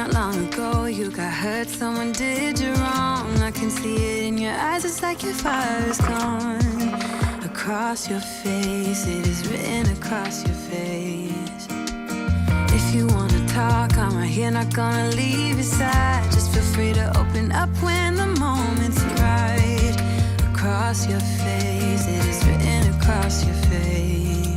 not long ago. You got hurt, someone did you wrong. I can see it in your eyes, it's like your fire is gone. Across your face, it is written across your face. If you wanna talk, I'm right here, not gonna leave your side. Just feel free to open up when the moment's right. Across your face, it is written across your face.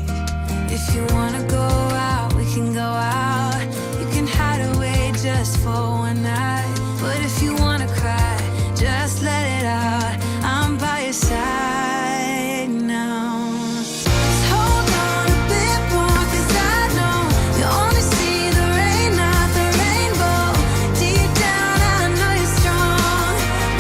If you wanna go out, we can go out. You can hide away just for one night. But if you wanna cry, just let it out. I'm by your side now. Just hold on a bit more, 'cause I know you only see the rain, not the rainbow. Deep down, I know you're strong.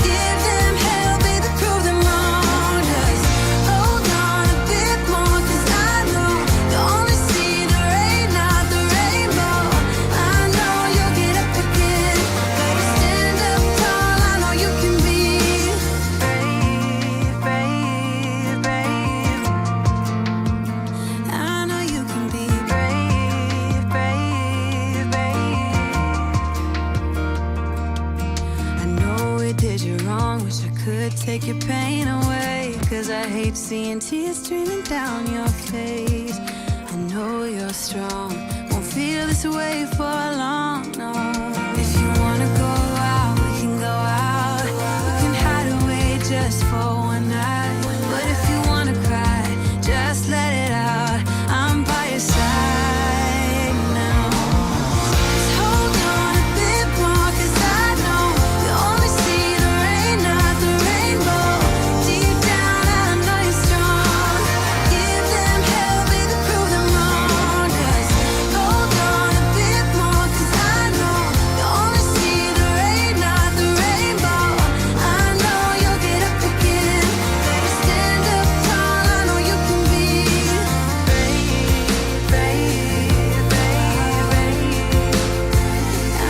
Give them hell, baby, prove them wrong. Just hold on a bit more, 'cause I know you only see the rain, not the rainbow. I know you'll get up again. Better stand up tall, I know you can be brave, brave, brave. I know you can be brave, brave, brave. I know we did you wrong, wish I could take your pain away. 'Cause I hate seeing tears streaming down your face. I know you're strong, won't feel this way for long, no. If you wanna go out, we can go out. We can hide away just for one night. But if you wanna cry, just let it out. I'm by your side now. Just hold on a bit more, 'cause I know you only see the rain, not the rainbow. Deep down, I know you're strong. Give them hell, baby, prove them wrong. Just hold on a bit more, 'cause I know you only see the rain, not the rainbow. I know you'll get up again. Better stand up tall, I know you can be brave, brave, brave, brave.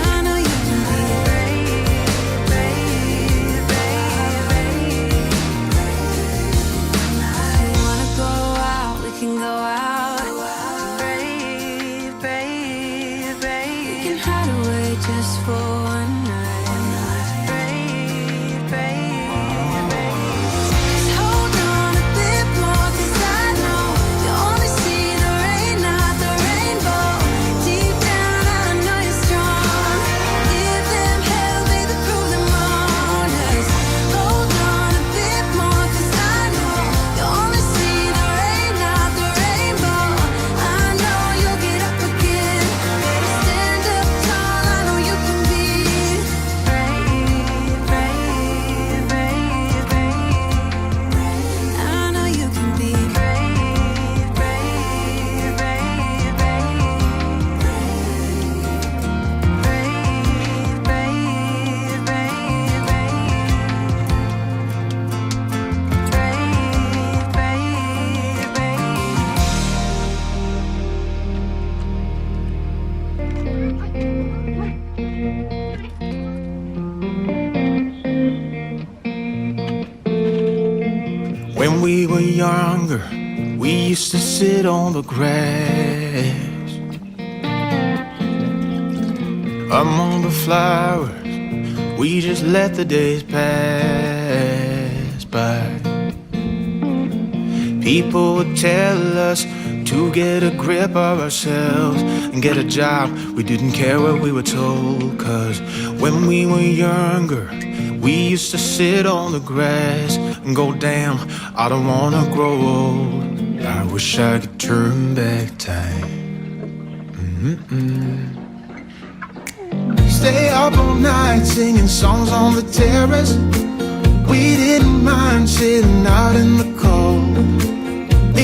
I know you can be brave, brave, brave, brave. If you wanna go out, we can go out. Brave, brave, brave. You can hide away just for one night. Brave, brave, brave. Just hold on a bit more, 'cause I know you only see the rain, not the rainbow. Deep down, I know you're strong. Give them hell, baby, prove them wrong. Just hold on a bit more, 'cause I know you only see the rain, not the rainbow. I know you'll get up again. Better stand up tall, I know you can be brave, brave, brave, brave. I know you can be brave, brave, brave, brave. Brave, brave, brave, When we were younger, we used to sit on the grass among the flowers. We just let the days pass by. People would tell us to get a grip of ourselves and get a job. We didn't care what we were told, 'cause when we were younger, we used to sit on the grass and go, damn, I don't wanna grow old. I wish I could turn back time. Stay up all night singing songs on the terrace. We didn't mind sitting out in the cold.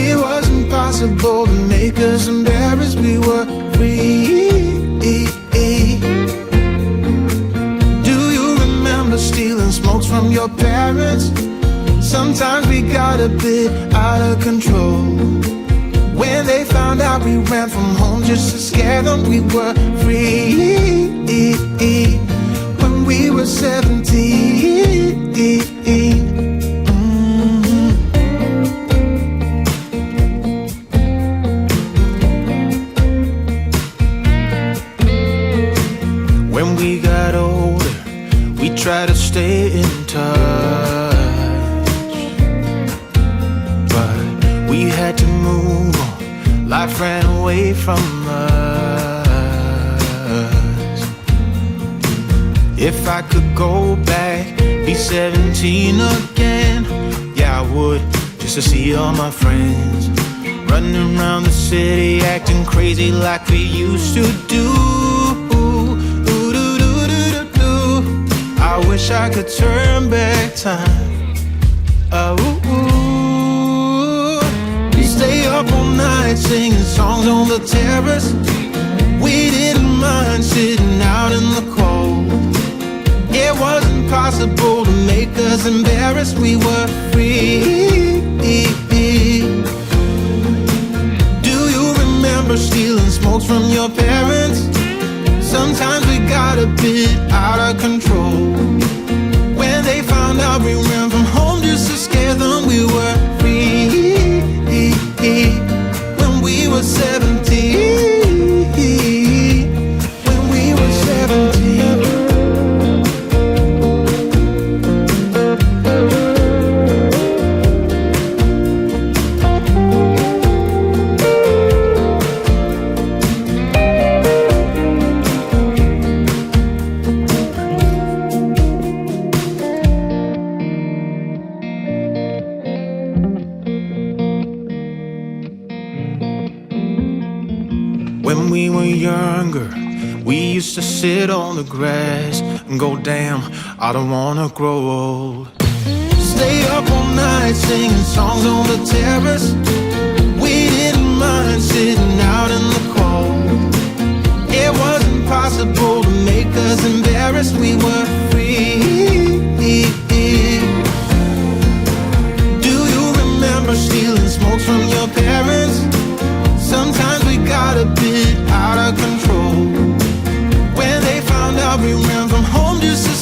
It wasn't possible to make us embarrassed. We were free. Do you remember stealing smokes from your parents? Sometimes we got a bit out of control. When they found out we ran from home just to scare them, we were free. When we were 17. When we got older, we tried to stay in touch, but we had to move on. Life ran away from us. If I could go back, be 17 again, yeah, I would, just to see all my friends running around the city, acting crazy like we used to do. I wish I could turn back time. We stay up all night singing songs on the terrace. We didn't mind sitting out in the cold. It wasn't possible to make us embarrassed. We were free. Do you remember stealing smokes from your parents? Sometimes we got a bit out of control. When they found out we ran from home just to scare them, we were free. When we were 17. When we were 17. When we were younger, we used to sit on the grass and go, damn, I don't wanna grow old. Stay up all night singing songs on the terrace. We didn't mind sitting out in the cold. It wasn't possible to make us embarrassed. We were free. Do you remember stealing smokes from your parents? Sometimes we got a bit out of control. When they found out we ran from home just to